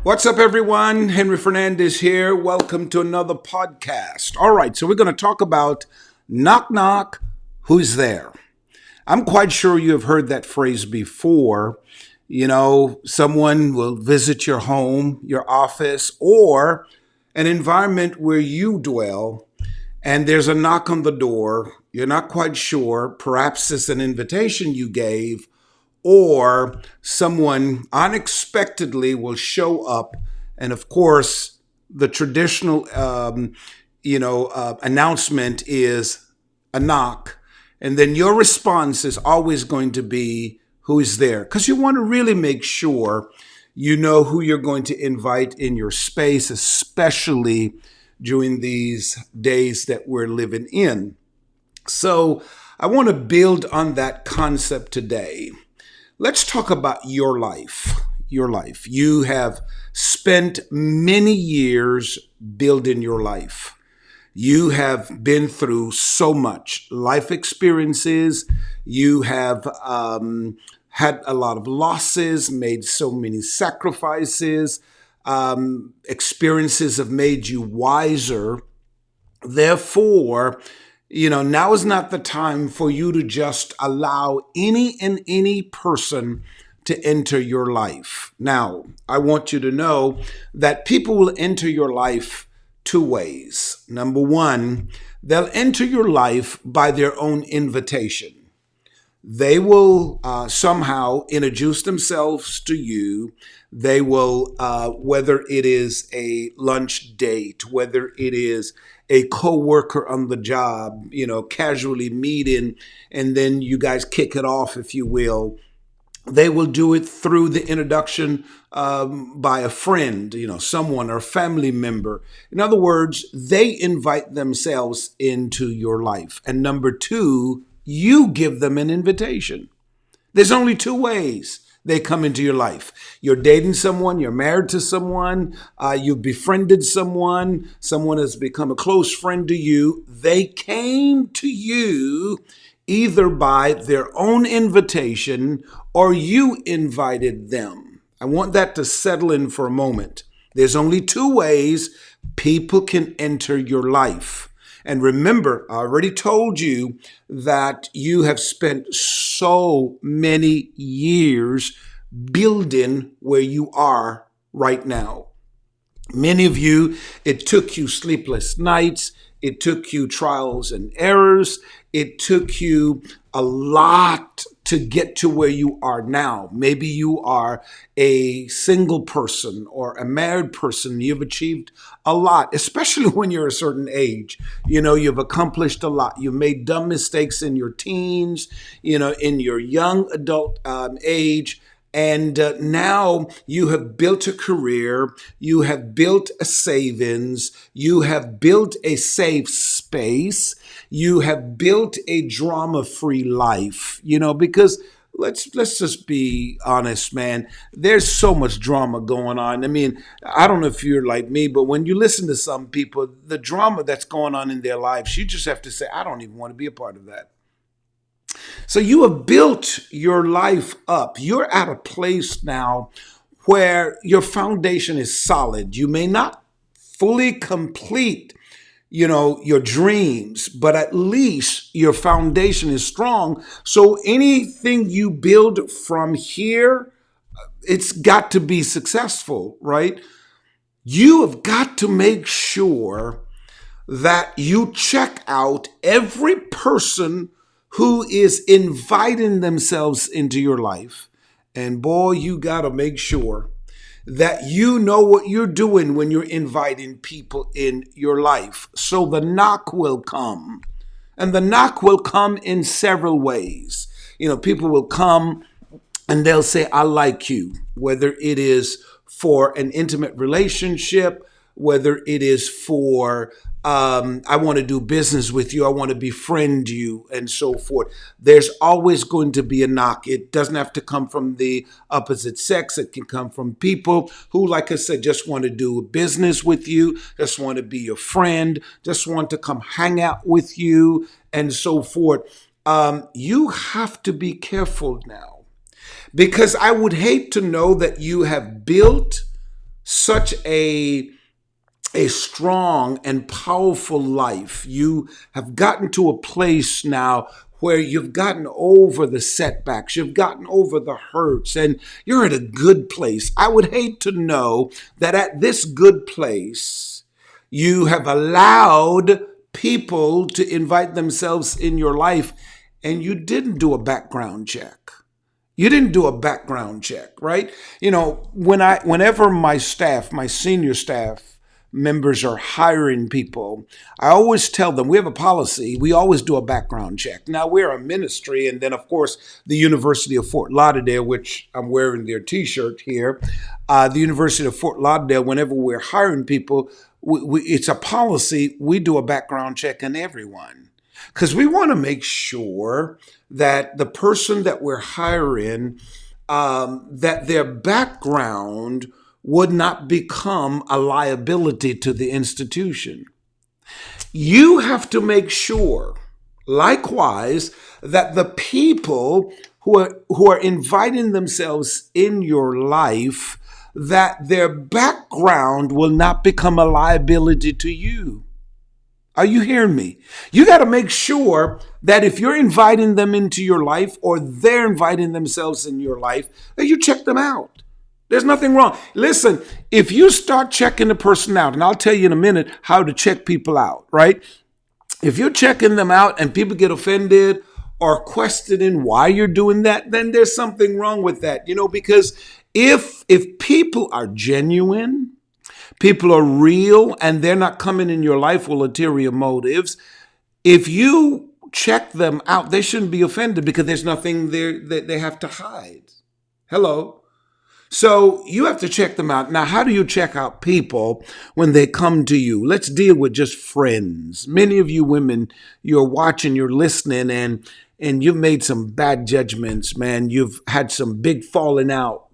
What's up, everyone? Henry Fernandez here. Welcome to another podcast. All right, so we're going to talk about knock, knock, who's there? I'm quite sure you have heard that phrase before. You know, someone will visit your home, your office, or an environment where you dwell, and there's a knock on the door. You're not quite sure. Perhaps it's an invitation you gave, or someone unexpectedly will show up. And of course, the traditional, announcement is a knock. And then your response is always going to be, who is there? Because you want to really make sure you know who you're going to invite in your space, especially during these days that we're living in. So I want to build on that concept today. Let's talk about your life. Your life. You have spent many years building your life. You have been through so much life experiences. You have had a lot of losses, made so many sacrifices. Experiences have made you wiser. Therefore, now is not the time for you to just allow any person to enter your life. Now, I want you to know that people will enter your life two ways. Number one, they'll enter your life by their own invitation. They will somehow introduce themselves to you. They will, whether it is a lunch date, whether it is a coworker on the job, casually meeting, and then you guys kick it off, if you will. They will do it through the introduction by a friend, someone or a family member. In other words, they invite themselves into your life. And number two, you give them an invitation. There's only two ways they come into your life. You're dating someone, you're married to someone, you've befriended someone has become a close friend to you. They came to you either by their own invitation or you invited them. I want that to settle in for a moment. There's only two ways people can enter your life. And remember, I already told you that you have spent so many years building where you are right now. Many of you, it took you sleepless nights. It took you trials and errors. It took you a lot to get to where you are now. Maybe you are a single person or a married person. You've achieved a lot, especially when you're a certain age. You've accomplished a lot. You've made dumb mistakes in your teens, in your young adult age. And now you have built a career, you have built a savings, you have built a safe space, you have built a drama-free life, because let's just be honest, man. There's so much drama going on. I mean, I don't know if you're like me, but when you listen to some people, the drama that's going on in their lives, you just have to say, I don't even want to be a part of that. So you have built your life up. You're at a place now where your foundation is solid. You may not fully complete, your dreams, but at least your foundation is strong. So anything you build from here, it's got to be successful, right? You have got to make sure that you check out every person who is inviting themselves into your life. And boy, you got to make sure that you know what you're doing when you're inviting people in your life. So the knock will come. And the knock will come in several ways. People will come and they'll say, I like you, whether it is for an intimate relationship, whether it is for I want to do business with you, I want to befriend you, and so forth. There's always going to be a knock. It doesn't have to come from the opposite sex. It can come from people who, like I said, just want to do business with you, just want to be your friend, just want to come hang out with you, and so forth. You have to be careful now, because I would hate to know that you have built such a strong and powerful life. You have gotten to a place now where you've gotten over the setbacks, you've gotten over the hurts, and you're at a good place. I would hate to know that at this good place, you have allowed people to invite themselves in your life and you didn't do a background check. You didn't do a background check, right? Whenever my staff, my senior staff members are hiring people, I always tell them we have a policy. We always do a background check. Now we're a ministry, and then of course the University of Fort Lauderdale, which I'm wearing their T-shirt here. The University of Fort Lauderdale, whenever we're hiring people, it's a policy. We do a background check on everyone because we want to make sure that the person that we're hiring, that their background would not become a liability to the institution. You have to make sure, likewise, that the people who are inviting themselves in your life, that their background will not become a liability to you. Are you hearing me? You got to make sure that if you're inviting them into your life or they're inviting themselves in your life, that you check them out. There's nothing wrong. Listen, if you start checking the person out, and I'll tell you in a minute how to check people out, right? If you're checking them out and people get offended or questioning why you're doing that, then there's something wrong with that, because if people are genuine, people are real, and they're not coming in your life with ulterior motives, if you check them out, they shouldn't be offended because there's nothing there that they have to hide. Hello. So you have to check them out. Now, how do you check out people when they come to you? Let's deal with just friends. Many of you women, you're watching, you're listening, and you've made some bad judgments, man. You've had some big falling out,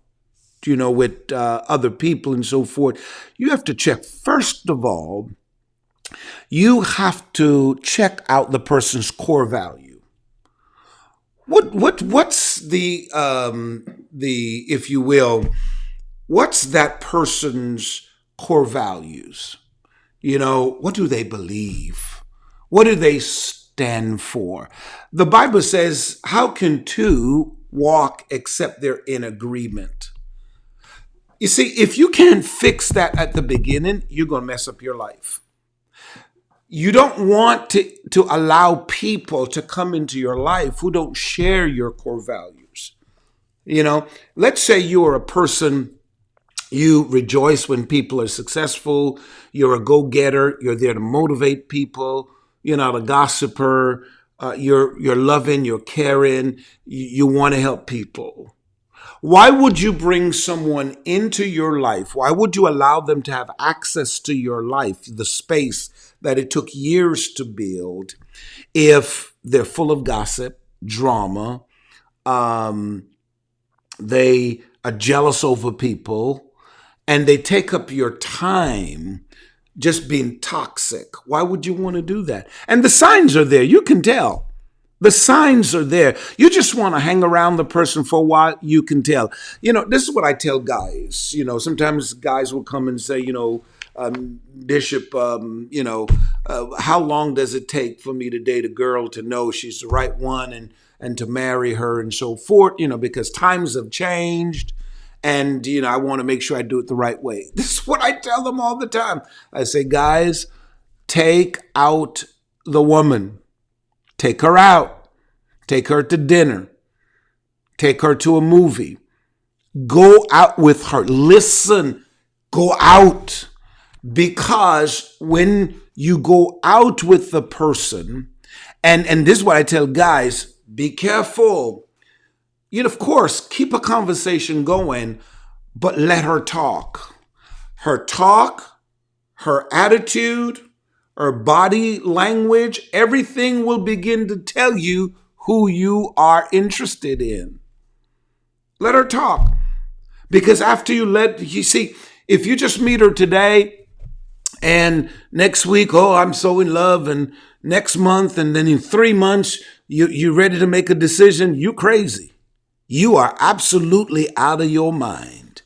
with other people and so forth. You have to check. First of all, you have to check out the person's core value. What's the if you will, what's that person's core values? What do they believe? What do they stand for? The Bible says, how can two walk except they're in agreement? You see, if you can't fix that at the beginning, you're going to mess up your life. You don't want to allow people to come into your life who don't share your core values. Let's say you are a person, you rejoice when people are successful. You're a go-getter. You're there to motivate people. You're not a gossiper. You're loving, you're caring. You want to help people. Why would you bring someone into your life? Why would you allow them to have access to your life, the space that it took years to build, if they're full of gossip, drama, they are jealous over people, and they take up your time just being toxic? Why would you want to do that? And the signs are there. You can tell. The signs are there. You just want to hang around the person for a while. You can tell. This is what I tell guys. Sometimes guys will come and say, Bishop, how long does it take for me to date a girl to know she's the right one and to marry her and so forth, because times have changed. And, I want to make sure I do it the right way. This is what I tell them all the time. I say, guys, take out the woman. Take her out. Take her to dinner. Take her to a movie. Go out with her. Listen, go out. Because when you go out with the person, and this is what I tell guys, be careful. Of course, keep a conversation going, but let her talk. Her talk, her attitude, her body language, everything will begin to tell you who you are interested in. Let her talk. Because after you see, if you just meet her today and next week, I'm so in love, and next month, and then in 3 months, you're ready to make a decision, you crazy. You are absolutely out of your mind.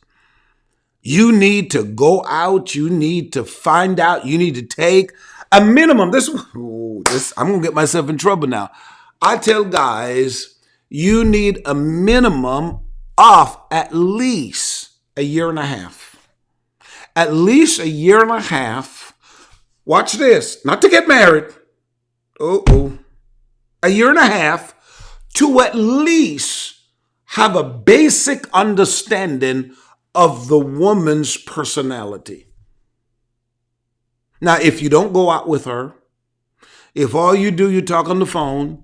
You need to go out. You need to find out. You need to take a minimum. I'm going to get myself in trouble now. I tell guys, you need a minimum of at least a year and a half. At least a year and a half. Watch this. Not to get married. A year and a half to at least have a basic understanding of the woman's personality. Now, if you don't go out with her, if all you do, you talk on the phone,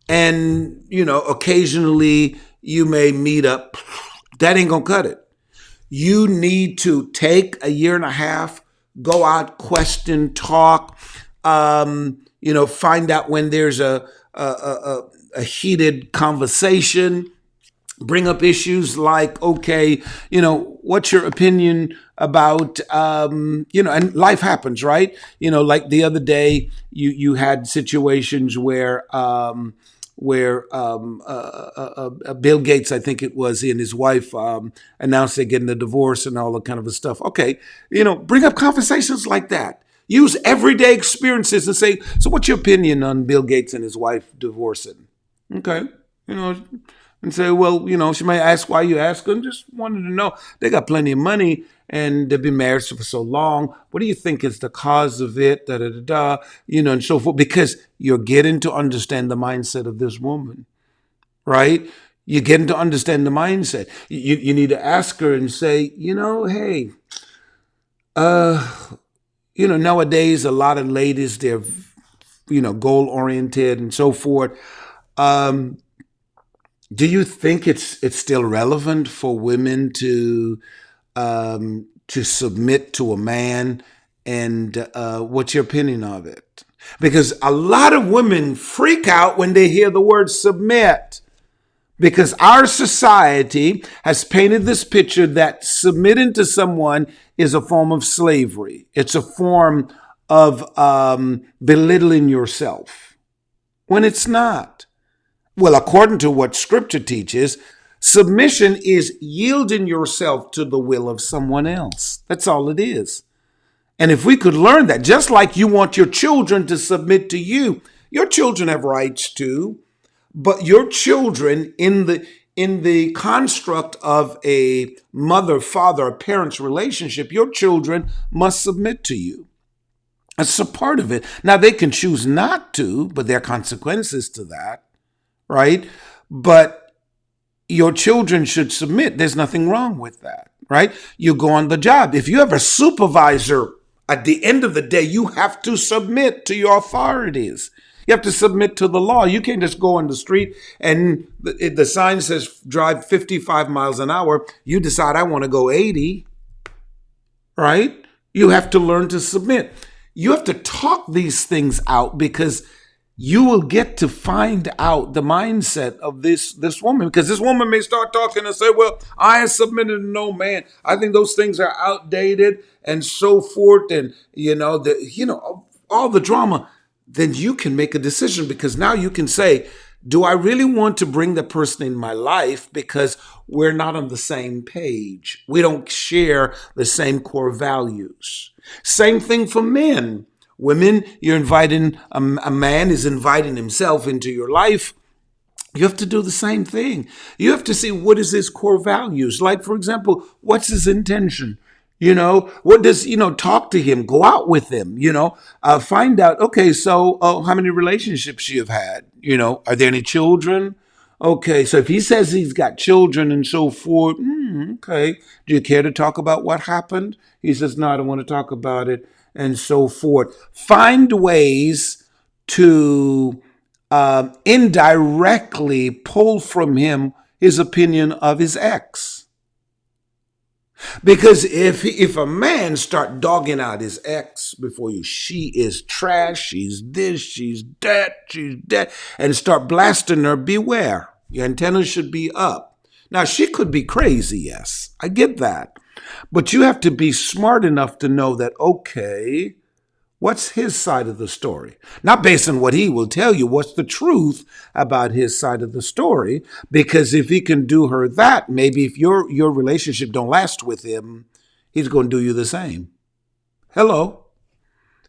and, occasionally you may meet up, that ain't going to cut it. You need to take a year and a half, go out, question, talk, find out when there's a heated conversation. Bring up issues like, okay, what's your opinion about, and life happens, right? Like the other day, you had situations where Bill Gates, I think it was, he and his wife announced they're getting a divorce and all that kind of stuff. Okay, bring up conversations like that. Use everyday experiences and say, so what's your opinion on Bill Gates and his wife divorcing? Okay, and say, well, she may ask why you ask them. Just wanted to know. They got plenty of money and they've been married for so long. What do you think is the cause of it? And so forth. Because you're getting to understand the mindset of this woman, right? You're getting to understand the mindset. You need to ask her and say, hey, nowadays a lot of ladies, they're, goal oriented and so forth. Do you think it's still relevant for women to submit to a man? And what's your opinion of it? Because a lot of women freak out when they hear the word submit, because our society has painted this picture that submitting to someone is a form of slavery. It's a form of belittling yourself, when it's not. Well, according to what Scripture teaches, submission is yielding yourself to the will of someone else. That's all it is. And if we could learn that, just like you want your children to submit to you, your children have rights too, but your children in the construct of a mother, father, or parent's relationship, your children must submit to you. That's a part of it. Now, they can choose not to, but there are consequences to that. Right? But your children should submit. There's nothing wrong with that, right? You go on the job. If you have a supervisor, at the end of the day, you have to submit to your authorities. You have to submit to the law. You can't just go on the street and the sign says drive 55 miles an hour. You decide I want to go 80, right? You have to learn to submit. You have to talk these things out, because you will get to find out the mindset of this woman, because this woman may start talking and say, well, I submitted to no man. I think those things are outdated and so forth. And, all the drama. Then you can make a decision, because now you can say, do I really want to bring the person in my life because we're not on the same page? We don't share the same core values. Same thing for men. Women, you're inviting, a man is inviting himself into your life. You have to do the same thing. You have to see, what is his core values? Like, for example, what's his intention? What does, talk to him, go out with him, find out, okay, so how many relationships you've had? Are there any children? Okay, so if he says he's got children and so forth, okay, do you care to talk about what happened? He says, no, I don't want to talk about it. And so forth. Find ways to indirectly pull from him his opinion of his ex. Because if a man start dogging out his ex before you, she is trash, she's this, she's that, and start blasting her, beware. Your antennas should be up. Now, she could be crazy, yes, I get that. But you have to be smart enough to know that, okay, what's his side of the story? Not based on what he will tell you, what's the truth about his side of the story? Because if he can do her that, maybe if your relationship don't last with him, he's going to do you the same. Hello.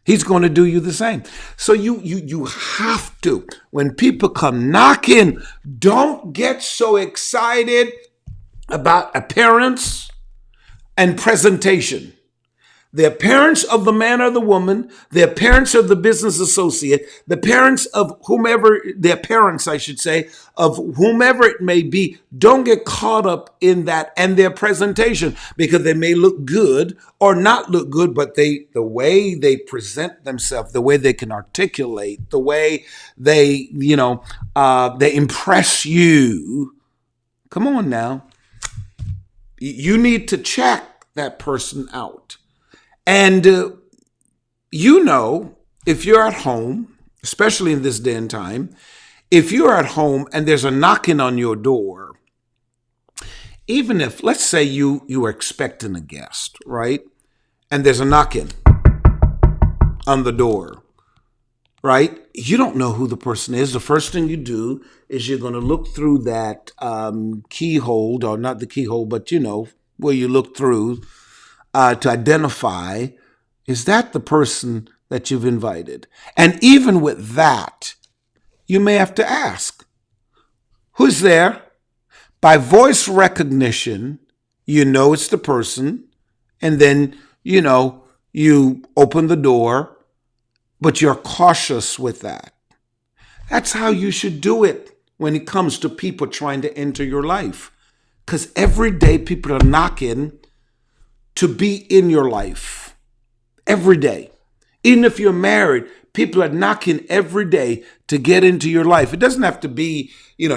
He's going to do you the same. So you have to, when people come knocking, don't get so excited about appearance and presentation. The appearance of the man or the woman, the appearance of the business associate, the appearance of whomever, the appearance, I should say, of whomever it may be. Don't get caught up in that and their presentation, because they may look good or not look good, but the way they present themselves, the way they can articulate, the way they, they impress you. Come on now. You need to check that person out. And, if you're at home, especially in this day and time, if you're at home and there's a knocking on your door, even if, let's say you are expecting a guest, right? And there's a knocking on the door, right? You don't know who the person is. The first thing you do is you're going to look through that keyhole, or not the keyhole, but where you look through to identify, is that the person that you've invited? And even with that, you may have to ask, who's there? By voice recognition, it's the person. And then, you open the door, but you're cautious with that. That's how you should do it when it comes to people trying to enter your life. Because every day people are knocking to be in your life. Every day. Even if you're married, people are knocking every day to get into your life. It doesn't have to be,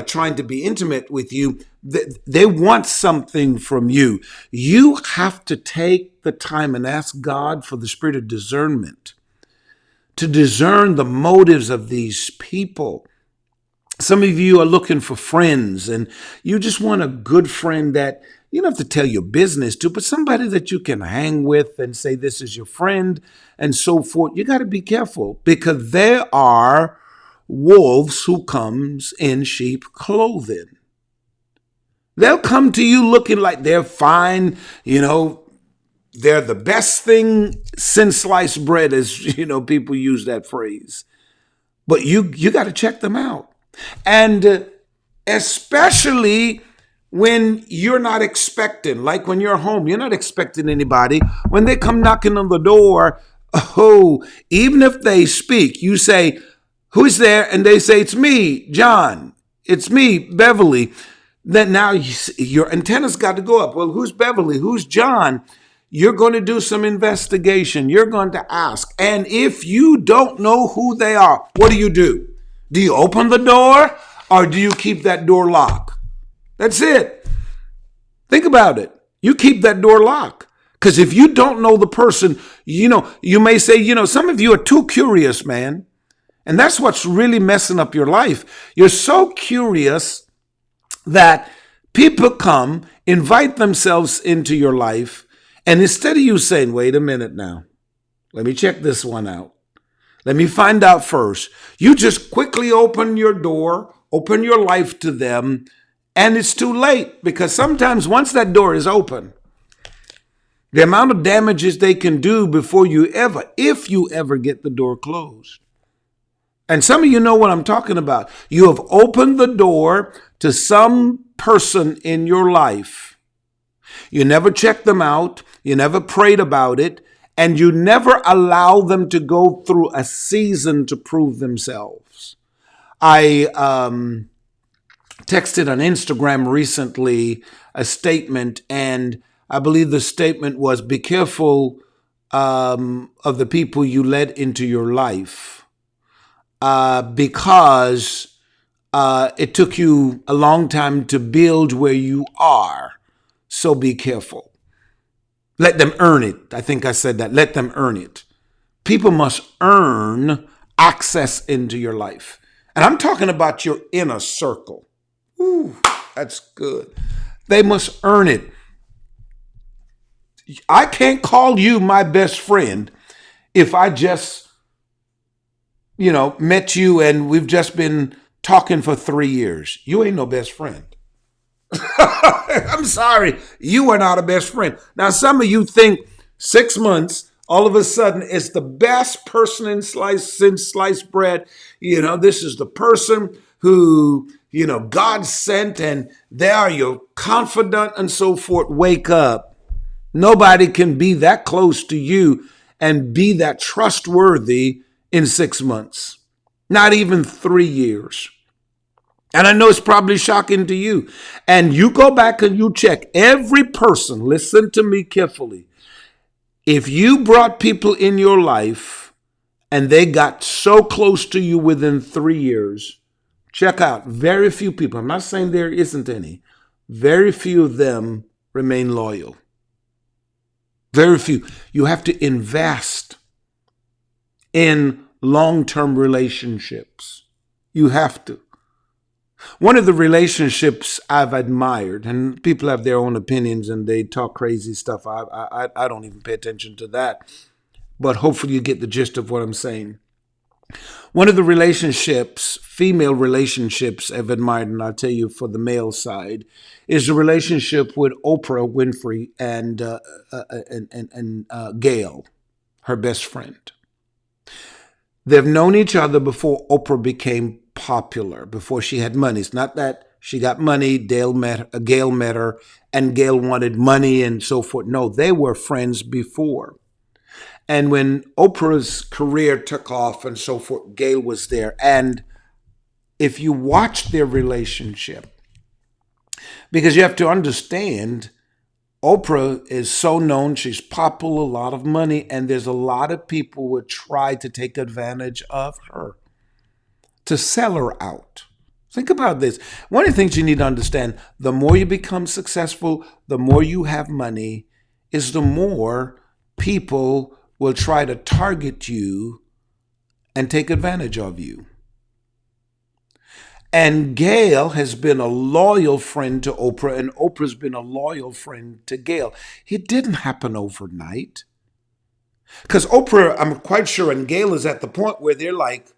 trying to be intimate with you. They want something from you. You have to take the time and ask God for the spirit of discernment to discern the motives of these people. Some of you are looking for friends, and you just want a good friend that you don't have to tell your business to, but somebody that you can hang with and say, this is your friend, and so forth. You got to be careful, because there are wolves who comes in sheep clothing. They'll come to you looking like they're fine, they're the best thing since sliced bread, as people use that phrase. But you got to check them out. And especially when you're not expecting, like when you're home, you're not expecting anybody. When they come knocking on the door, even if they speak, you say, who's there? And they say, it's me, John. It's me, Beverly. Then now your antennas got to go up. Well, who's Beverly? Who's John? You're going to do some investigation. You're going to ask. And if you don't know who they are, what do? Do you open the door, or do you keep that door locked? That's it. Think about it. You keep that door locked. Because if you don't know the person, you may say, some of you are too curious, man. And that's what's really messing up your life. You're so curious that people come, invite themselves into your life, and instead of you saying, wait a minute now, let me check this one out. Let me find out first. You just quickly open your door, open your life to them, and it's too late, because sometimes once that door is open, the amount of damages they can do before if you ever get the door closed. And some of you know what I'm talking about. You have opened the door to some person in your life. You never checked them out. You never prayed about it. And you never allow them to go through a season to prove themselves. I texted on Instagram recently a statement, and I believe the statement was, be careful of the people you let into your life, because it took you a long time to build where you are. So be careful. Let them earn it. I think I said that. Let them earn it. People must earn access into your life. And I'm talking about your inner circle. Ooh, that's good. They must earn it. I can't call you my best friend if I just, met you and we've just been talking for 3 years. You ain't no best friend. I'm sorry, you are not a best friend. Now, some of you think 6 months, all of a sudden, it's the best person in sliced bread. This is the person who, God sent, and they are your confidant and so forth. Wake up. Nobody can be that close to you and be that trustworthy in 6 months, not even 3 years. And I know it's probably shocking to you. And you go back and you check every person, listen to me carefully. If you brought people in your life and they got so close to you within 3 years, check out very few people. I'm not saying there isn't any. Very few of them remain loyal. Very few. You have to invest in long-term relationships. You have to. One of the relationships I've admired, and people have their own opinions and they talk crazy stuff. I don't even pay attention to that. But hopefully you get the gist of what I'm saying. One of the relationships, female relationships I've admired, and I'll tell you for the male side, is the relationship with Oprah Winfrey and Gail, her best friend. They've known each other before Oprah became popular, before she had money. It's not that she got money, Gail met her, and Gail wanted money and so forth. No, they were friends before. And when Oprah's career took off and so forth, Gail was there. And if you watch their relationship, because you have to understand, Oprah is so known, she's popular, a lot of money, and there's a lot of people who would try to take advantage of her, to sell her out. Think about this. One of the things you need to understand, the more you become successful, the more you have money, is the more people will try to target you and take advantage of you. And Gail has been a loyal friend to Oprah, and Oprah's been a loyal friend to Gail. It didn't happen overnight. Because Oprah, I'm quite sure, and Gail is at the point where they're like,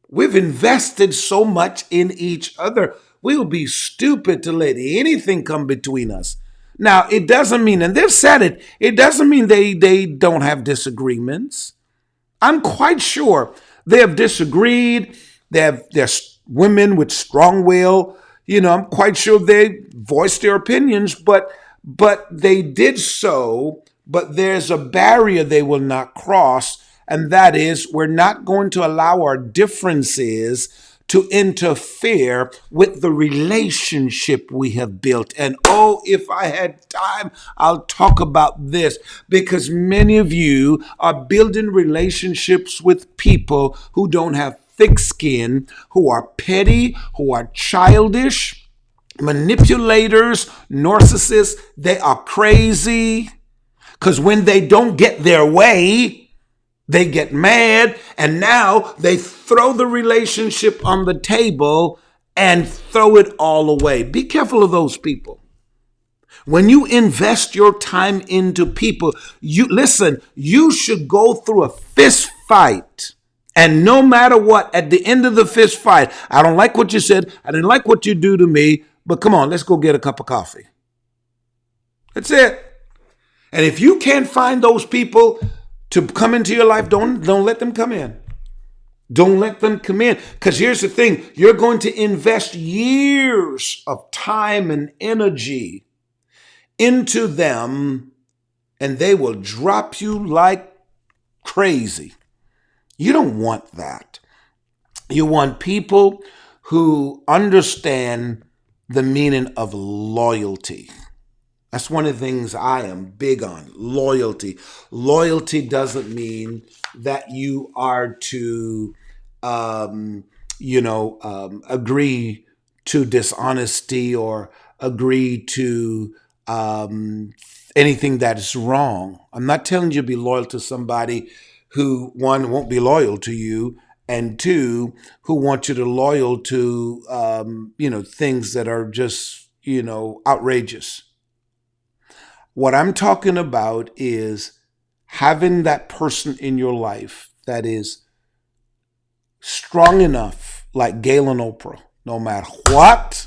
we've invested so much in each other. We'll be stupid to let anything come between us. Now, it doesn't mean, and they've said it, it doesn't mean they don't have disagreements. I'm quite sure they have disagreed. They're women with strong will. I'm quite sure they voiced their opinions, but they did so. But there's a barrier they will not cross, and that is we're not going to allow our differences to interfere with the relationship we have built. And oh, if I had time, I'll talk about this, because many of you are building relationships with people who don't have thick skin, who are petty, who are childish, manipulators, narcissists. They are crazy, because when they don't get their way, they get mad, and now they throw the relationship on the table and throw it all away. Be careful of those people. When you invest your time into people, you should go through a fist fight. And no matter what, at the end of the fist fight, I don't like what you said, I didn't like what you do to me, but come on, let's go get a cup of coffee. That's it. And if you can't find those people to come into your life, don't let them come in. Don't let them come in. Because here's the thing, you're going to invest years of time and energy into them, and they will drop you like crazy. You don't want that. You want people who understand the meaning of loyalty. That's one of the things I am big on, loyalty. Loyalty doesn't mean that you are to, agree to dishonesty or agree to anything that is wrong. I'm not telling you to be loyal to somebody who, one, won't be loyal to you, and two, who want you to loyal to, things that are just, outrageous. What I'm talking about is having that person in your life that is strong enough, like Gail and Oprah. No matter what,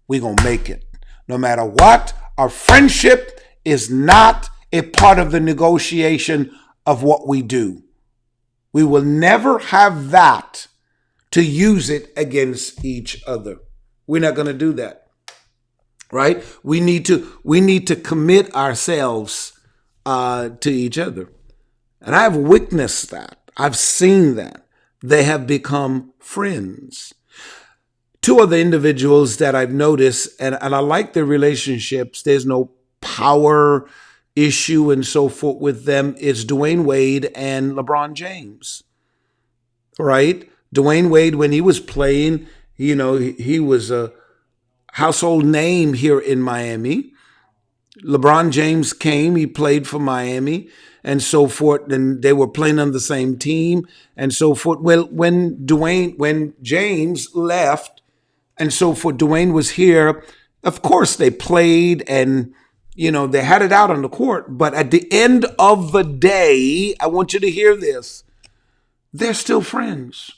we're going to make it. No matter what, our friendship is not a part of the negotiation of what we do. We will never have that to use it against each other. We're not going to do that, right? We need to commit ourselves to each other. And I've witnessed that. I've seen that. They have become friends. Two other individuals that I've noticed, and I like their relationships. There's no power issue and so forth with them. It's Dwayne Wade and LeBron James, right? Dwayne Wade, when he was playing, he was a household name here in Miami. LeBron James came, he played for Miami and so forth, and they were playing on the same team and so forth. Well, when James left and so forth, Dwayne was here. Of course, they played and, they had it out on the court. But at the end of the day, I want you to hear this. They're still friends.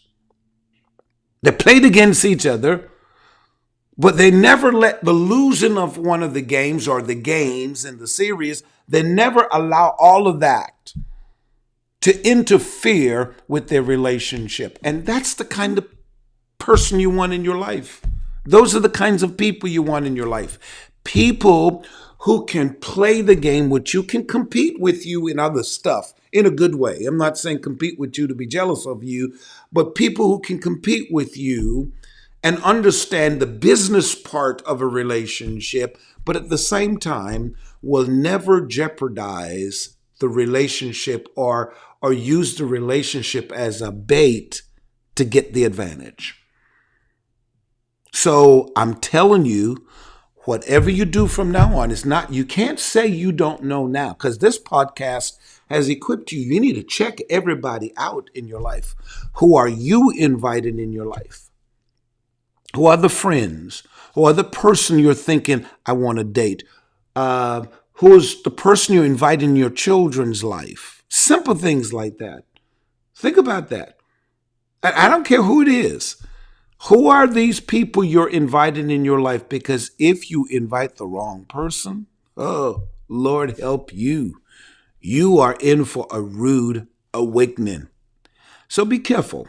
They played against each other, but they never let the losing of one of the games or the games in the series, they never allow all of that to interfere with their relationship. And that's the kind of person you want in your life. Those are the kinds of people you want in your life. People who can play the game with you, can compete with you in other stuff in a good way. I'm not saying compete with you to be jealous of you, but people who can compete with you and understand the business part of a relationship, but at the same time will never jeopardize the relationship or use the relationship as a bait to get the advantage. So I'm telling you, whatever you do from now on, you can't say you don't know now, because this podcast has equipped you. You need to check everybody out in your life. Who are you inviting in your life? Who are the friends? Who are the person you're thinking, I want to date? Who's the person you're inviting in your children's life? Simple things like that. Think about that. I don't care who it is. Who are these people you're inviting in your life? Because if you invite the wrong person, oh, Lord help you. You are in for a rude awakening. So be careful.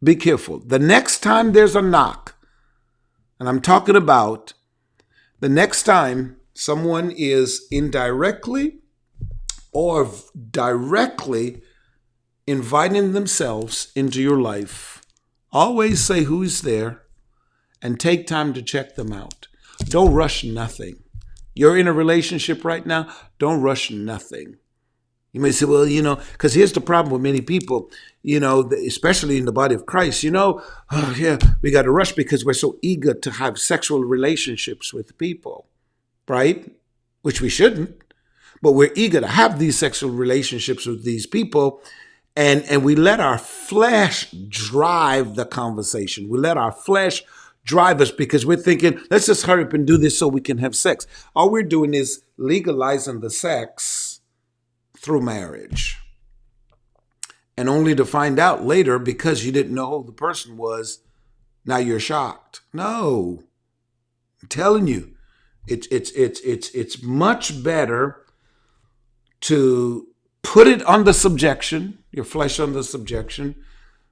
Be careful. The next time there's a knock, and I'm talking about the next time someone is indirectly or directly inviting themselves into your life, always say who's there and take time to check them out. Don't rush nothing. You're in a relationship right now, don't rush nothing. You may say, well, because here's the problem with many people, especially in the body of Christ, we got to rush because we're so eager to have sexual relationships with people, right? Which we shouldn't, but we're eager to have these sexual relationships with these people. And we let our flesh drive the conversation. We let our flesh drive us because we're thinking, let's just hurry up and do this so we can have sex. All we're doing is legalizing the sex through marriage. And only to find out later, because you didn't know who the person was, now you're shocked. No, I'm telling you, it's much better to put it under subjection, your flesh under subjection,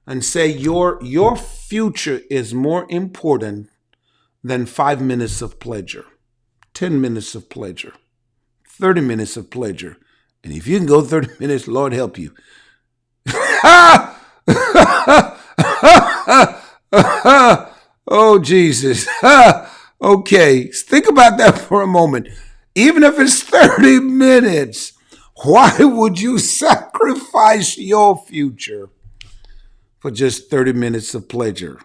and say your future is more important than 5 minutes of pleasure, 10 minutes of pleasure, 30 minutes of pleasure. And if you can go 30 minutes, Lord help you. Oh, Jesus. Okay, think about that for a moment. Even if it's 30 minutes, why would you sacrifice your future for just 30 minutes of pleasure?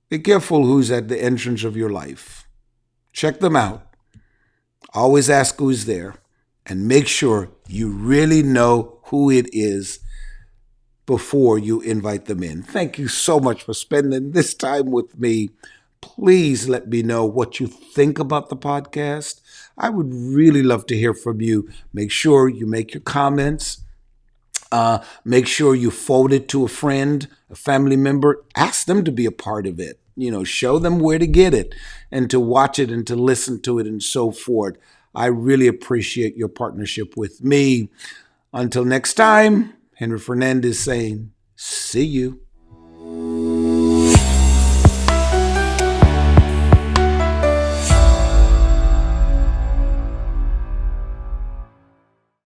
Be careful who's at the entrance of your life. Check them out. Always ask who's there and make sure you really know who it is before you invite them in. Thank you so much for spending this time with me. Please let me know what you think about the podcast. I would really love to hear from you. Make sure you make your comments. Make sure you forward it to a friend, a family member. Ask them to be a part of it. show them where to get it and to watch it and to listen to it and so forth. I really appreciate your partnership with me. Until next time, Henry Fernandez saying, see you.